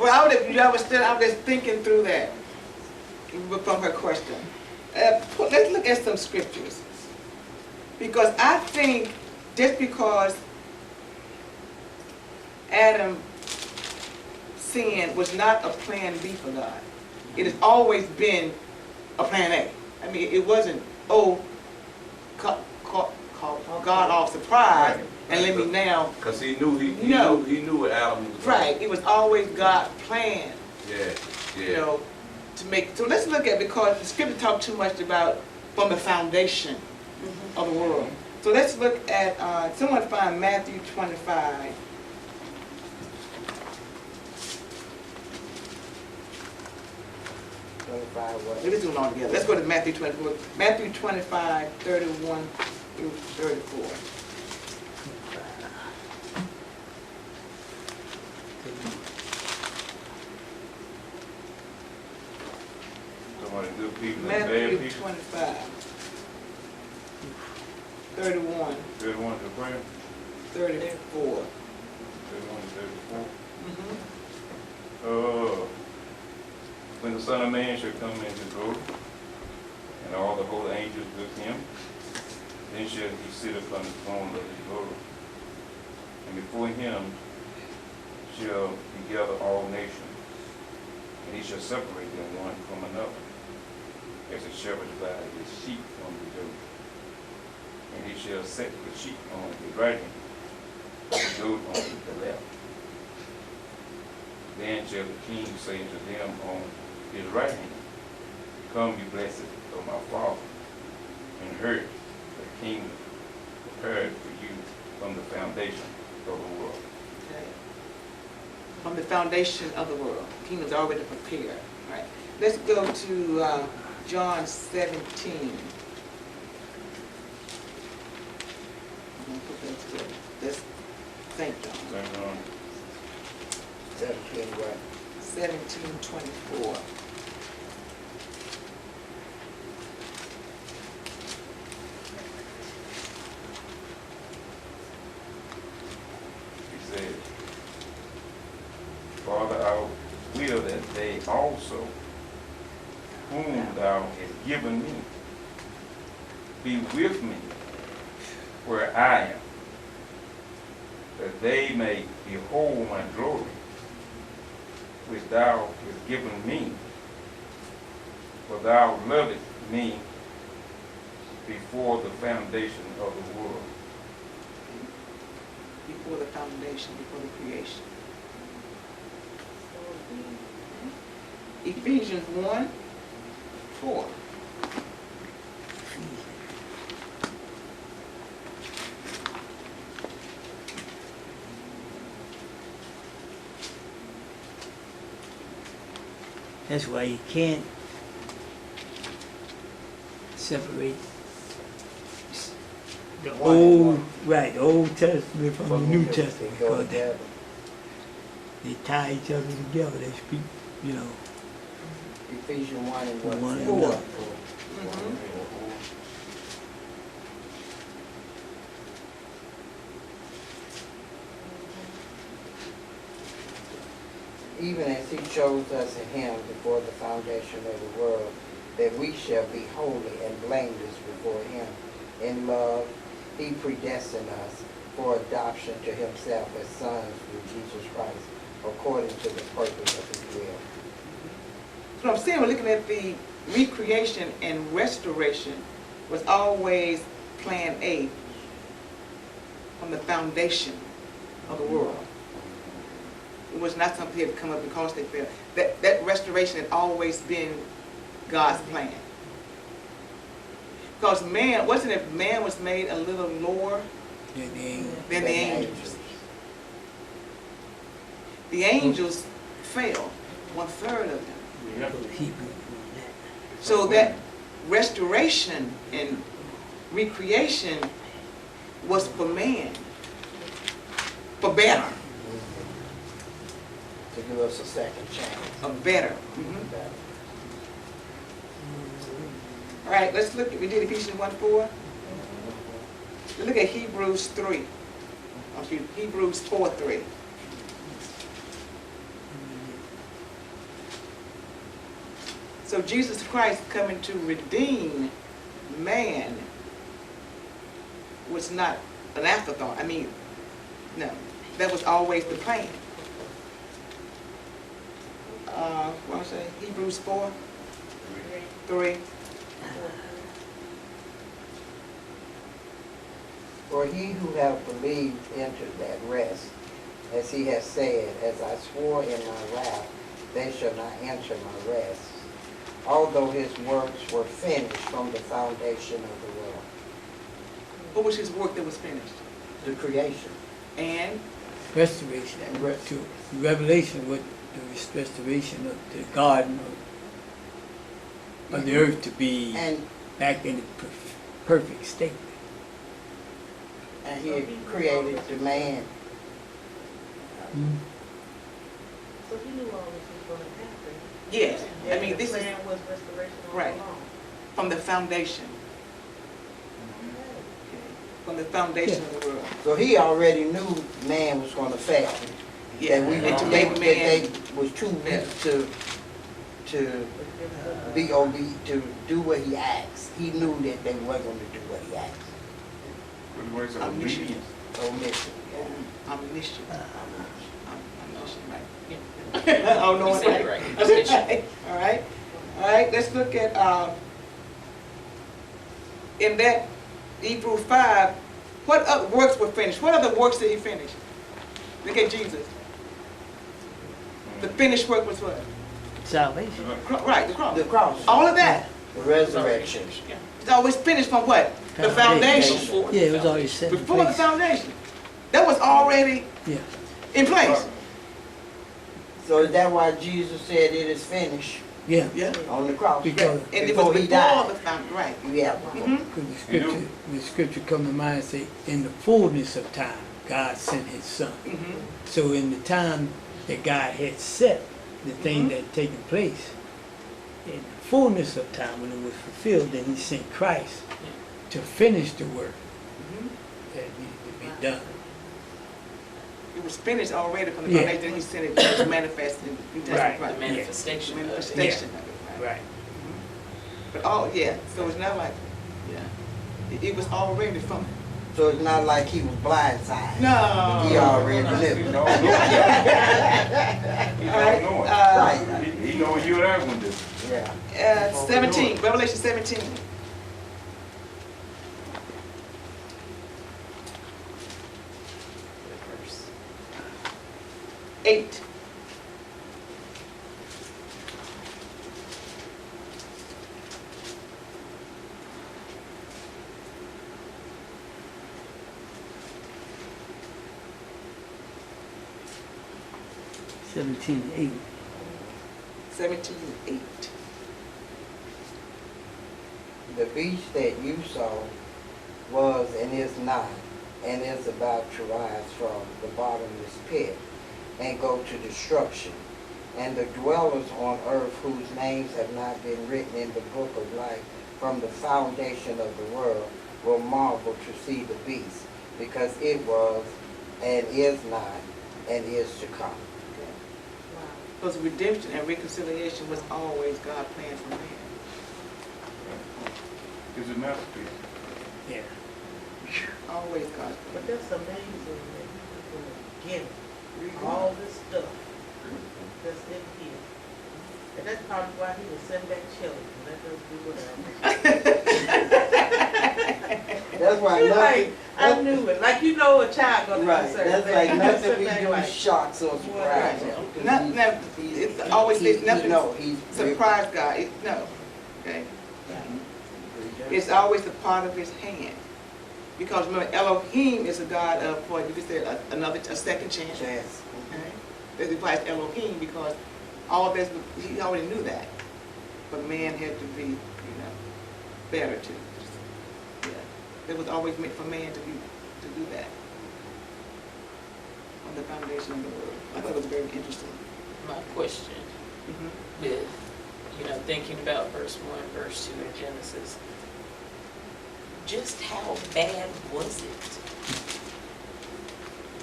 Well, I was just thinking through that from her question. Let's look at some scriptures. Because I think just because Adam sin was not a plan B for God. It has always been a plan A. I mean, it wasn't, caught God off surprise and let me now. Because he knew what Adam was doing. Right, it was always God's plan. Yeah. You know, to make. So let's look at, because the scripture talks too much about from the foundation of the world. So let's look at, someone find Matthew 25. Let's do it all together. Let's go to Matthew 24. Matthew 25, 31 through 34. Somebody good people and bad Matthew people. 25, 31, 31 to prayer. 34. 31 to 34. When the Son of Man shall come in his glory, and all the holy angels with him, then shall he sit upon the throne of his glory. And before him shall he gather all nations, and he shall separate them one from another, as a shepherd divides his sheep from the goat. And he shall set the sheep on his right hand, the goat on the left. Then shall the king say to them on his right hand, Come, ye blessed of my Father, and inherit the kingdom prepared for you from the foundation of the world. Okay. From the foundation of the world. The kingdom's already prepared. Right. Let's go to John 17. I'm going to put that together. Let's thank John. 17 what? 17:24. He said, Father, I will that they also, whom thou hast given me, be with me where I am, that they may behold my glory, which thou hast given me, for thou lovest me before the foundation of the world. Before the foundation, before the creation. Ephesians 1:4. That's why you can't separate the Old Testament from the New Testament, because they tie each other together. They speak, you know. Ephesians 1 and what? One and 4. another. Even as he chose us in him before the foundation of the world, that we shall be holy and blameless before him. In love, he predestined us for adoption to himself as sons through Jesus Christ, according to the purpose of his will. So I'm saying, we're looking at the recreation and restoration was always plan A from the foundation of the world. It was not something that had come up because they failed. That restoration had always been God's plan. Because man, wasn't it man was made a little lower than the angels? The angels fell, 1/3 of them. So that restoration and recreation was for man, for better. To give us a second chance. A better. All right, let's look at, we did Ephesians 1:4. Let's look at Hebrews 3. Hebrews 4:3. So Jesus Christ coming to redeem man was not an afterthought. I mean, no, that was always the plan. What I say? Hebrews 4:3. For he who have believed entered that rest, as he has said, as I swore in my wrath, they shall not enter my rest, although his works were finished from the foundation of the world. What was his work that was finished? The creation. And Restoration, to Revelation, what the restoration of the garden of the earth to be And back in its perfect state. and he had created the man. So he knew all this was going to happen. yes, I And mean, the this is plan was restoration all Right. along. from the foundation. From the foundation of the world. So he already knew man was going to fail. Yeah, That we and to that make they man, was too weak to be obedient, to do what he asked. He knew that they weren't going to do what he asked. With the words of Omniscient. obedience. Omission. omniscient. Omniscient, right. Yeah. Oh, no, You one said it right. right. Omniscient. All right, all right, let's look at, in that Hebrews 5, what other works were finished? What other works did he finish? Look at Jesus. The finished work was what? Salvation. Right, the cross. The cross. All of that. The resurrection. It's always finished from what? The foundation. Yeah, it was already set in Before the place. foundation. That was already Yeah. in place. So is that why Jesus said it is finished Yeah, Yeah. on the cross? Because- And it Before was he before died. the foundation, right. Yeah. Mhm. because the scripture come to mind and say, in the fullness of time, God sent his son. Mhm. So in the time that God had set, the thing that had taken place, in the fullness of time, when it was fulfilled, then he sent Christ to finish the work Mhm. that needed to be done. It was finished already from the Yeah. foundation, then he sent it to manifest in New Testament. Right. The Right. manifestation of it. Manifestation of it, right. Right. But all, yeah, so it's not like, yeah, it was already from, So it's not like he was blindsided. no. He already He knew. don't know. He All right, don't know it. Right. He know what you and I gonna do. Yeah. 17, Revelation 17. Verse. 8. $17.8. 17:8. The beast that you saw was and is not, and is about to rise from the bottomless pit and go to destruction. And the dwellers on earth whose names have not been written in the book of life from the foundation of the world will marvel to see the beast, because it was and is not and is to come. Wow. Because redemption and reconciliation was always God's plan for man. It's a masterpiece. Yeah. Always God's plan. But that's amazing that he was going to get all this stuff that's in here. And that's probably why he was sitting back chilling. Let us do whatever. That's why He's nothing. like, I knew it. Like you know a child gonna do Right, certain that's things. like You nothing sit we back do like, shocks or surprises. Right. It's always says nothing He's surprise God. No. Okay. It's always a part of his hand. Because remember, Elohim is a God of, what you could say, a second chance. Chance. Okay? That implies Elohim because all this, he already knew that. But man had to be, better to. Yeah. It was always meant for man to do that. On the foundation of the world. I thought it was very interesting. My question Mhm. with, thinking about verse 1, verse 2 in Genesis, just how bad was it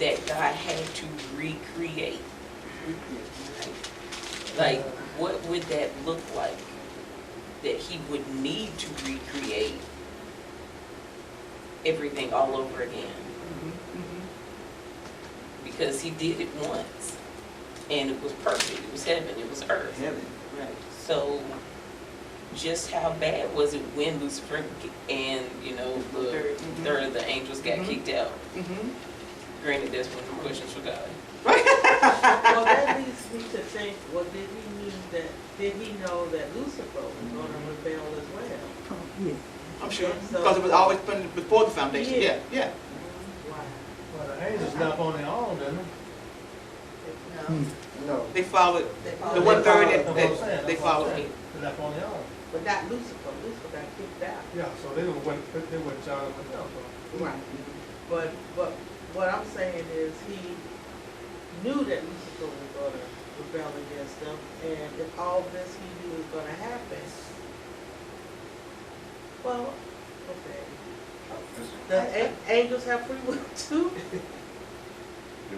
that God had to recreate? Like, what would that look like? that he would need to recreate everything all over again. Because he did it once, and it was perfect, it was heaven, it was earth. Heaven, right. So, just how bad was it when Lucifer and, you know, the third of the angels got kicked out? Granted, that's when the questions for God. Well, that leads me to think, well, did he know that Lucifer was gonna rebel as well? Oh, yeah. I'm sure, So- because it was always put before the foundation, Yeah. yeah, yeah. Why? Well, the angels left on their own, didn't Hmm. No. They followed, They the followed- one third That's that what I'm saying, they that's what I'm followed. saying. They left on their own. But not Lucifer, Lucifer got kicked out. Yeah, so they wouldn't charge with them, so. Right. But what I'm saying is he knew that Lucifer was gonna rebel against them, and if all this he knew was gonna happen, well, okay. The angels have free will too?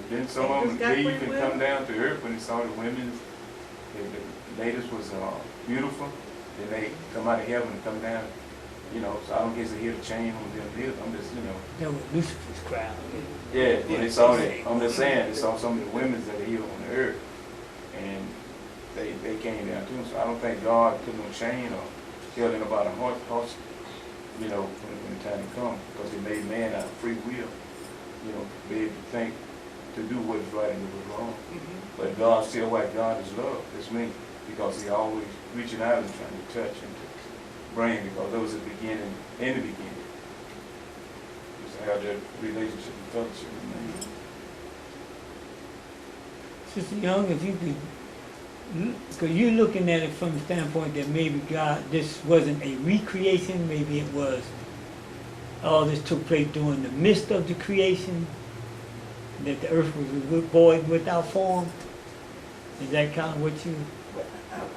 Then some of Angels them got leave free and will? come down to earth when they saw the women, the ladies was beautiful, then they come out of heaven and come down, you know, so I don't guess they hear the chain on them deals, I'm just, you know. That was Lucifer's crowd. Yeah, when they saw that, I'm just saying, they saw some of the women that are here on the earth, and they came down to them, so I don't think God put no chain or tell them about a horse, you know, when the time comes, because he made man out of free will, you know, to be able to think, to do what is right and what is wrong. But God still like God is love, it's me, because he always reaching out and trying to touch and to bring, because that was the beginning, in the beginning. Just to have that relationship and fellowship with me. Sister Young, if you could, because you're looking at it from the standpoint that maybe God, this wasn't a recreation, maybe it was, all this took place during the midst of the creation, that the earth was void without form. Is that kind of what you?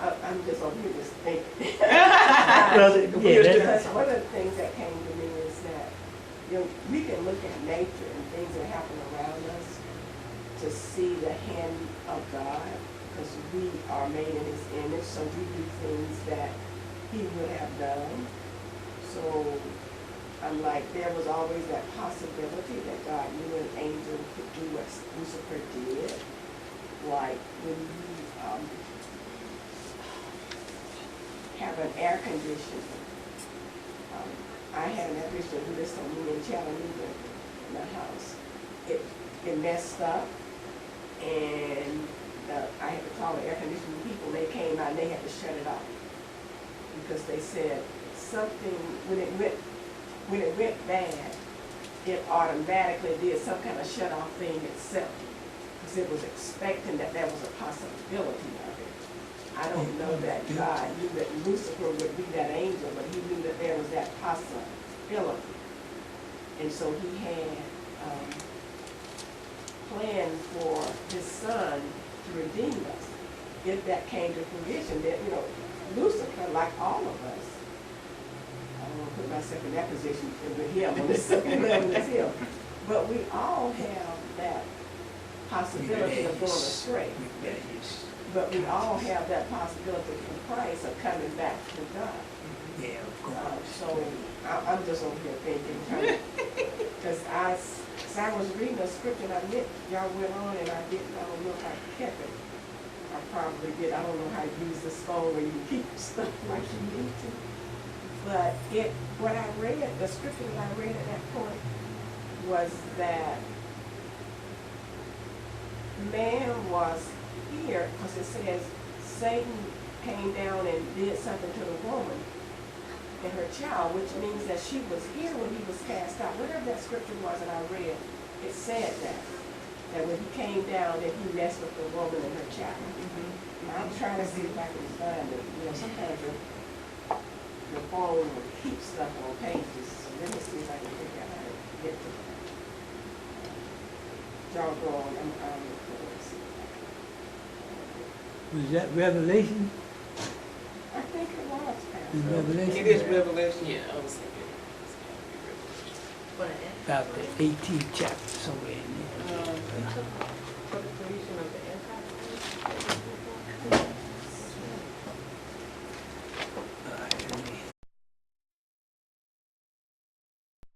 I'm just over here just thinking. Well, yeah, Because one of the things that came to me is that, you know, we can look at nature and things that happen around us to see the hand of God, because we are made in his image, so we do things that he would have done. So I'm like, there was always that possibility that God knew an angel could do what Lucifer did. Like when you have an air conditioner. I had an air conditioner do this on me in Chattanooga in the house. It messed up, and I had to call the air conditioning people. They came out and they had to shut it off because they said something when it went bad, it automatically did some kind of shut off thing itself because it was expecting that there was a possibility of it. I don't know that God knew that Lucifer would be that angel, but he knew that there was that possibility. And so he had planned for his son to redeem us. If that came to fruition, that, you know, Lucifer, like all of us, I don't want to put myself in that position with him on the second level as him, but we all have that possibility of going astray. But we all have that possibility for Christ of coming back to God. Yeah, of course. So I'm just over here thinking, because as I was reading the scripture, and I admit y'all went on, and I don't know if I kept it. I probably did. I don't know how to use this phone where you keep stuff like you need to. But what I read, the scripture that I read at that point was that man was here, because it says Satan came down and did something to the woman and her child, which means that she was here when he was cast out. Whatever that scripture was that I read, it said that when he came down, that he messed with the woman and her child. And I'm trying to see if I can find it. You know, sometimes your phone will keep stuff on pages. So let me see if I can figure out how to get to that. Y'all go on. I'm going to see. Was that Revelation? I think it was, Pastor. In Revelation? It is Revelation. Yeah, I was thinking it's gotta be Revelation. But About the 18th chapter, somewhere in there.